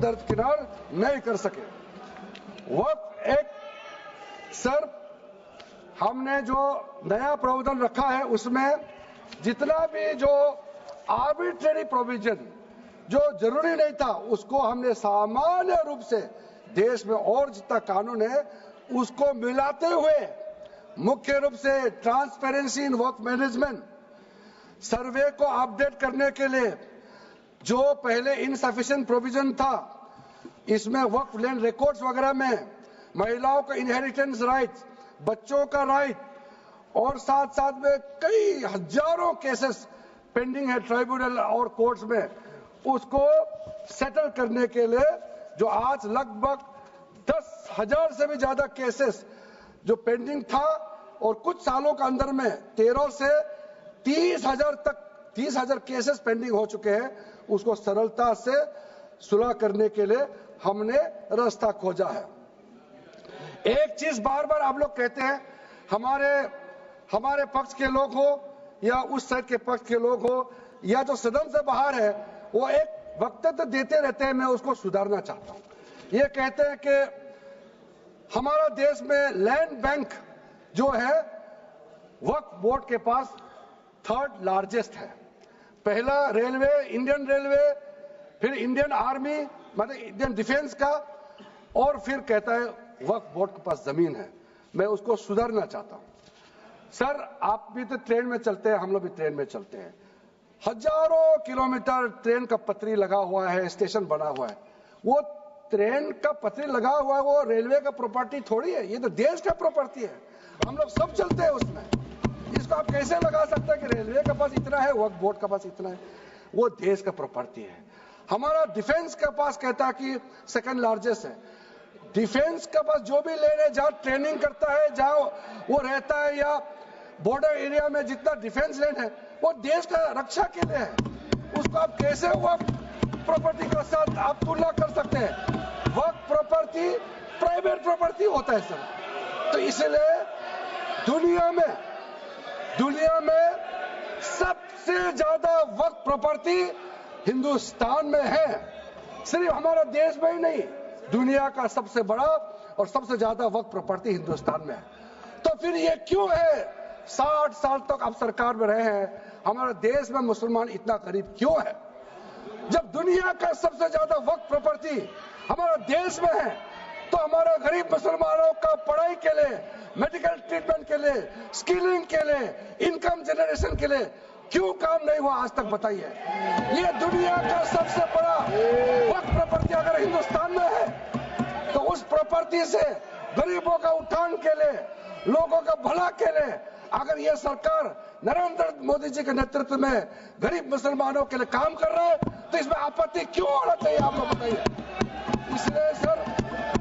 दरकिनार नहीं कर सके। वक्फ एक सर हमने जो नया प्रावधान रखा है उसमें जितना भी जो आर्बिट्रेरी प्रोविजन जो जरूरी नहीं था उसको हमने सामान्य रूप से देश में और जितना कानून है उसको मिलाते हुए मुख्य रूप से ट्रांसपेरेंसी इन वक्फ मैनेजमेंट, सर्वे को अपडेट करने के लिए जो पहले इनसफिशिएंट प्रोविजन था इसमें वक्फ लैंड रिकॉर्ड्स वगैरह में महिलाओं का इनहेरिटेंस राइट, बच्चों का राइट और साथ साथ में कई हजारों केसेस पेंडिंग है ट्राइब्यूनल और कोर्ट्स में, उसको सेटल करने के लिए जो आज लगभग 10,000 से भी ज्यादा केसेस जो पेंडिंग था और कुछ सालों के अंदर में 13 से 30,000 केसेस पेंडिंग हो चुके हैं, उसको सरलता से सुलह करने के लिए हमने रास्ता खोजा है। एक चीज बार बार आप लोग कहते हैं, हमारे पक्ष के लोग हो या उस साइड के पक्ष के लोग हो या जो सदन से बाहर है, वो एक वक्तव्य देते रहते हैं, मैं उसको सुधारना चाहता हूं। ये कहते हैं कि हमारा देश में लैंड बैंक जो है वक्फ बोर्ड के पास 3rd लार्जेस्ट है। पहला रेलवे, इंडियन रेलवे, फिर इंडियन आर्मी मतलब इंडियन डिफेंस का, और फिर कहता है वक्फ बोर्ड के पास जमीन है। मैं उसको सुधारना चाहता हूं। सर आप भी तो ट्रेन में चलते हैं, हम लोग भी ट्रेन में चलते हैं, हजारों किलोमीटर ट्रेन का पटरी लगा हुआ है, स्टेशन बना हुआ है। वो ट्रेन का पटरी लगा हुआ है, वो रेलवे का प्रॉपर्टी थोड़ी है, ये तो देश का प्रॉपर्टी है, हम लोग सब चलते हैं उसमें। इसको आप कैसे लगा सकते हैं कि रेलवे के पास इतना है, वक्फ बोर्ड के पास इतना है? वो देश का प्रॉपर्टी है। हमारा डिफेंस के पास कहता है कि 2nd लार्जेस्ट है। डिफेंस के पास जो भी लैंड है, जहां ट्रेनिंग करता है, जहां वो रहता है, या बॉर्डर एरिया में जितना डिफेंस लैंड है वो देश का रक्षा के लिए है। उसको आप कैसे वक्फ प्रॉपर्टी के साथ आप तुलना कर सकते हैं? वक्फ प्रॉपर्टी प्राइवेट प्रॉपर्टी होता है सर। तो इसलिए दुनिया में सबसे ज्यादा वक्फ प्रॉपर्टी हिंदुस्तान में है। सिर्फ हमारा देश में ही नहीं, दुनिया का सबसे बड़ा और सबसे ज्यादा वक्फ प्रॉपर्टी हिंदुस्तान में है। तो फिर ये क्यों है 60 साल तक आप सरकार में रहे हैं, हमारे देश में मुसलमान इतना गरीब क्यों है? जब दुनिया का सबसे ज्यादा वक्फ प्रॉपर्टी हमारा देश में है, तो हमारा गरीब मुसलमानों का पढ़ाई के लिए, मेडिकल ट्रीटमेंट के लिए, स्किलिंग के लिए, इनकम जनरेशन के लिए क्यों काम नहीं हुआ आज तक? बताइए। ये दुनिया का सबसे बड़ा वक्फ प्रॉपर्टी अगर हिंदुस्तान में है, तो उस प्रॉपर्टी से गरीबों का उत्थान के लिए, लोगों का भला के लिए अगर ये सरकार नरेंद्र मोदी जी के नेतृत्व में गरीब मुसलमानों के लिए काम कर रहा है, तो इसमें आपत्ति क्यों होना चाहिए? आप लोग बताइए। इसलिए सर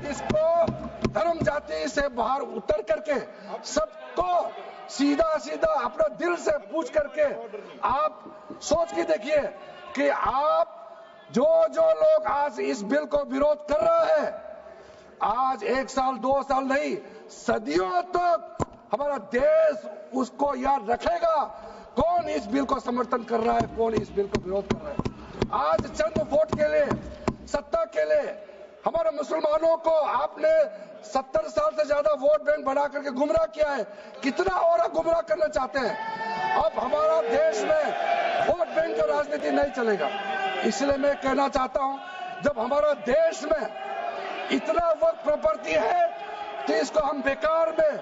इसको धर्म जाति से बाहर उतर करके सबको सीधा अपना दिल से पूछ करके आप सोच के देखिए कि आप जो लोग आज इस बिल को विरोध कर रहा है, आज 1 साल 2 साल नहीं, सदियों तक हमारा देश उसको याद रखेगा कौन इस बिल को समर्थन कर रहा है, कौन इस बिल को विरोध कर रहा है। आज चंद वोट के लिए, सत्ता के लिए हमारे मुसलमानों को आपने 70 साल से ज्यादा वोट बैंक बना करके गुमराह किया है। कितना और गुमराह करना चाहते हैं? अब हमारा देश में वोट बैंक की राजनीति नहीं चलेगा। इसलिए मैं कहना चाहता हूं, जब हमारा देश में इतना वक्फ प्रॉपर्टी है तो इसको हम बेकार में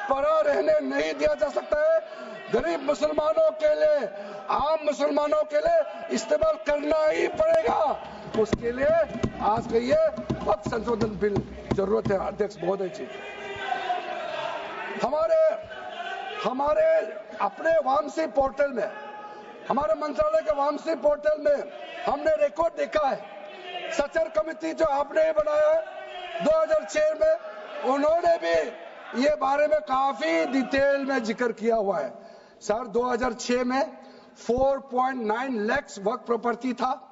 पड़ा रहने नहीं दिया जा सकता है। गरीब मुसलमानों के लिए, आम मुसलमानों के लिए इस्तेमाल करना ही पड़ेगा। उसके लिए आज के ये वक्फ संशोधन बिल जरूरत है। अध्यक्ष महोदय जी, हमारे अपने वामसी पोर्टल में, हमारे मंत्रालय के वामसी पोर्टल में हमने रिकॉर्ड देखा है। सचर कमेटी जो आपने बनाया है 2006 में, उन्होंने भी ये बारे में काफी डिटेल में जिक्र किया हुआ है। सर 2006 में 4.9 लाख वक्फ प्रॉपर्टी था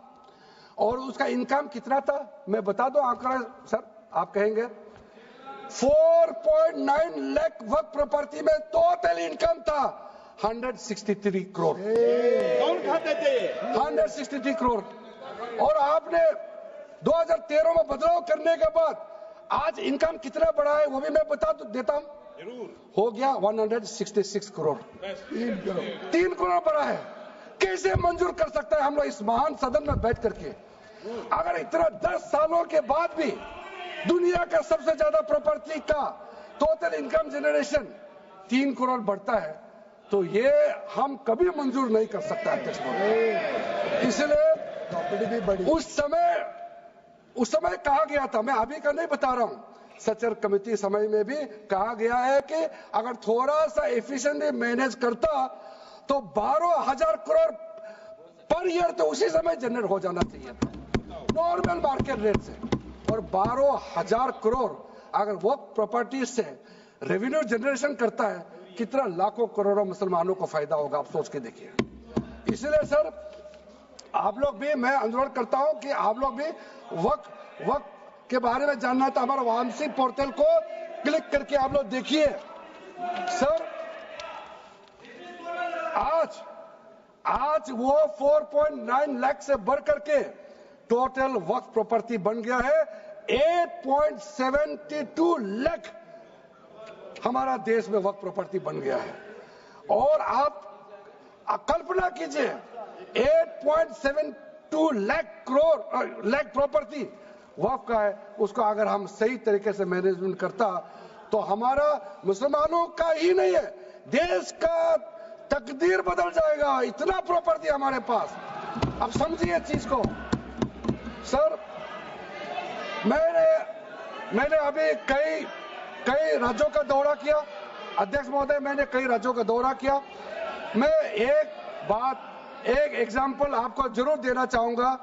और उसका इनकम कितना था मैं बता दूं आंकड़ा सर, आप कहेंगे 4.9 लाख वक्फ प्रॉपर्टी में टोटल इनकम था 163 करोड़। कौन खाते थे? 163 करोड़। और आपने 2013 में बदलाव करने के बाद आज इनकम कितना बढ़ा है वो भी मैं बता देता हूं। हो गया 166 करोड़, 3 करोड़ बढ़ा है। कैसे मंजूर कर सकता है हम लोग इस महान सदन में बैठ करके? अगर इतना 10 सालों के बाद भी दुनिया का सबसे ज्यादा प्रॉपर्टी का टोटल इनकम जनरेशन 3 करोड़ बढ़ता है तो ये हम कभी मंजूर नहीं कर सकता अध्यक्ष। इसलिए उस समय कहा गया था, मैं अभी का नहीं बता रहा हूं, सचर कमेटी समय में भी कहा गया है कि अगर थोड़ा सा एफिशिएंटली मैनेज करता तो 12,000 करोड़ पर ईयर तो उसी समय जनरेट हो जाना चाहिए था नॉर्मल मार्केट रेट से। और 12,000 करोड़ अगर वो प्रॉपर्टी से रेवेन्यू जनरेशन करता है, कितना लाखों करोड़ों मुसलमानों को फायदा होगा, आप सोच के देखिए। इसलिए सर आप लोग भी, मैं अनुरोध करता हूं कि आप लोग भी वक्त के बारे में जानना है तो हमारा वामसी पोर्टल को क्लिक करके आप लोग देखिए। सर आज वो 4.9 लाख से बढ़ करके टोटल वक्फ प्रॉपर्टी बन गया है 8.72 लाख। हमारा देश में वक्फ प्रॉपर्टी बन गया है। और आप कल्पना कीजिए 8.72 लाख प्रॉपर्टी वक्फ का है, उसको अगर हम सही तरीके से मैनेजमेंट करता तो हमारा मुसलमानों का ही नहीं है, देश का तकदीर बदल जाएगा। इतना प्रॉपर्टी हमारे पास, अब समझिए चीज को। सर मैंने अभी कई राज्यों का दौरा किया अध्यक्ष महोदय, मैंने कई राज्यों का दौरा किया। मैं एक एग्जांपल आपको जरूर देना चाहूंगा।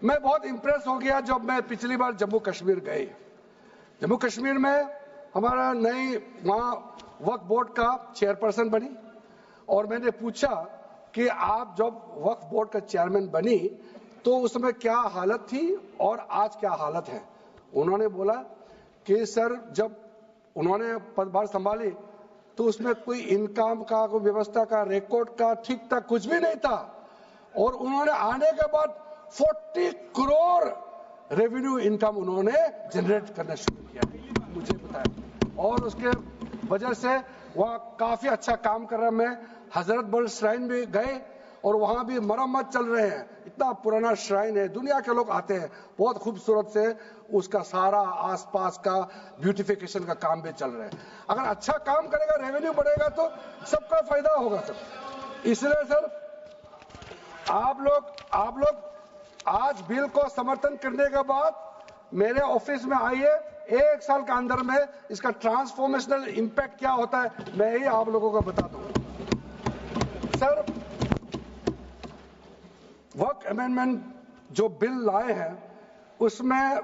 मैं बहुत इंप्रेस हो गया जब मैं पिछली बार जम्मू कश्मीर गई। जम्मू कश्मीर में हमारा नई वहां वक्फ बोर्ड का चेयरपर्सन बनी और मैंने पूछा कि आप जब वक्फ बोर्ड का चेयरमैन बनी तो उस समय क्या हालत थी और आज क्या हालत है। उन्होंने बोला कि सर जब उन्होंने पदभार संभाली तो उसमें कोई इनकम का, कोई व्यवस्था का, रिकॉर्ड का ठीक ठाक कुछ भी नहीं था। और उन्होंने आने के बाद 40 करोड़ रेवेन्यू इनकम उन्होंने जनरेट करना शुरू किया, मुझे बताया। और उसके वजह से वह काफी अच्छा काम कर रहा है। मैं हजरत बल श्राइन भी गए और वहां भी मरम्मत चल रहे हैं। इतना पुराना श्राइन है, दुनिया के लोग आते हैं, बहुत खूबसूरत से उसका सारा आसपास का ब्यूटिफिकेशन का काम भी चल रहा है। अगर अच्छा काम करेगा, रेवेन्यू बढ़ेगा तो सबका फायदा होगा सर। इसलिए सर आप लोग आज बिल को समर्थन करने के बाद मेरे ऑफिस में आइए, 1 साल के अंदर में इसका ट्रांसफॉर्मेशनल इंपैक्ट क्या होता है मैं ही आप लोगों को बता दूंगा। सर वक्फ अमेंडमेंट जो बिल लाए हैं उसमें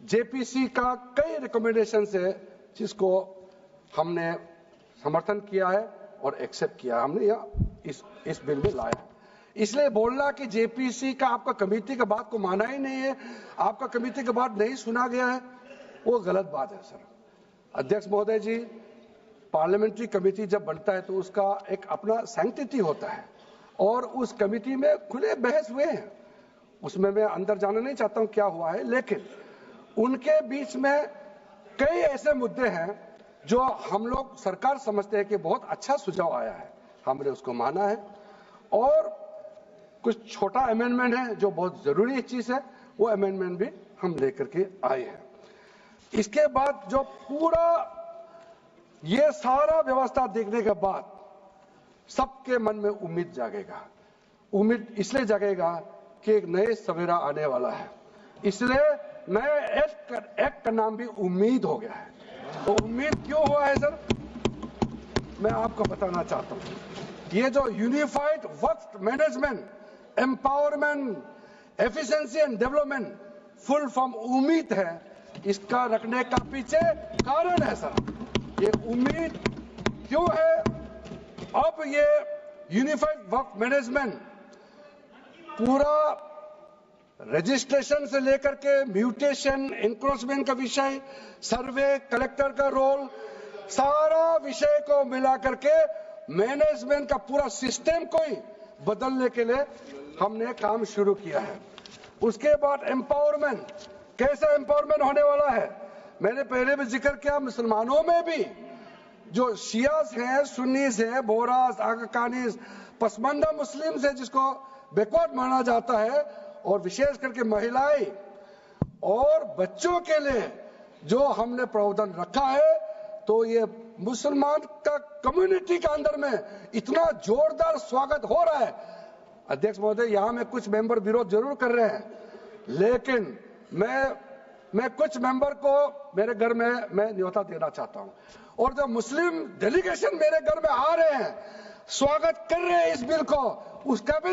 जेपीसी का कई रिकमेंडेशन है जिसको हमने समर्थन किया है और एक्सेप्ट किया। हमने यह इस बिल में लाया। इसलिए बोलना कि जेपीसी का आपका कमेटी के बात को माना ही नहीं है, आपका कमेटी के बात नहीं सुना गया है, वो गलत बात है सर। अध्यक्ष महोदय जी, पार्लियामेंट्री कमेटी जब बनता है तो उसका एक अपना सैंक्टिटी होता है और उस कमेटी में खुले बहस हुए हैं। उसमें मैं अंदर जाना नहीं चाहता हूं क्या हुआ है, लेकिन उनके बीच में कई ऐसे मुद्दे हैं जो हम लोग सरकार समझते हैं कि बहुत अच्छा सुझाव आया है, हमने उसको माना है। और कुछ छोटा अमेंडमेंट है जो बहुत जरूरी चीज है, वो अमेंडमेंट भी हम लेकर के आए हैं। इसके बाद जो पूरा ये सारा व्यवस्था देखने के बाद सबके मन में उम्मीद जागेगा। उम्मीद इसलिए जागेगा कि एक नए सवेरा आने वाला है, इसलिए नए एक्ट का नाम भी उम्मीद हो गया है। तो उम्मीद क्यों हुआ है सर, मैं आपको बताना चाहता हूं। ये जो unified Waqf management, empowerment, efficiency and development, full form उम्मीद है, इसका रखने का पीछे कारण है सर। ये उम्मीद क्यों है? अब ये यूनिफाइड वक्फ मैनेजमेंट पूरा रजिस्ट्रेशन से लेकर के म्यूटेशन, एनक्रोचमेंट का विषय, सर्वे, कलेक्टर का रोल, सारा विषय को मिला करके मैनेजमेंट का पूरा सिस्टम को ही बदलने के लिए हमने काम शुरू किया है। उसके बाद एम्पावरमेंट, कैसा एम्पावरमेंट होने वाला है। मैंने पहले भी जिक्र किया, मुसलमानों में भी जो शियास हैं, सुन्नीस हैं, बोरास, आकाकानीस, पसमानदा मुस्लिम्स है जिसको बैकवर्ड माना जाता है, और विशेष करके महिलाएं और बच्चों के लिए जो हमने प्रावधान रखा है, तो ये मुसलमान का कम्युनिटी के अंदर में इतना जोरदार स्वागत हो रहा है। अध्यक्ष महोदय, यहां में कुछ मेंबर विरोध जरूर कर रहे हैं, लेकिन मैं कुछ मेंबर को मेरे घर में मैं न्योता देना चाहता हूं, और जो मुस्लिम डेलीगेशन मेरे घर में आ रहे हैं, स्वागत कर रहे हैं इस बिल को, उसका भी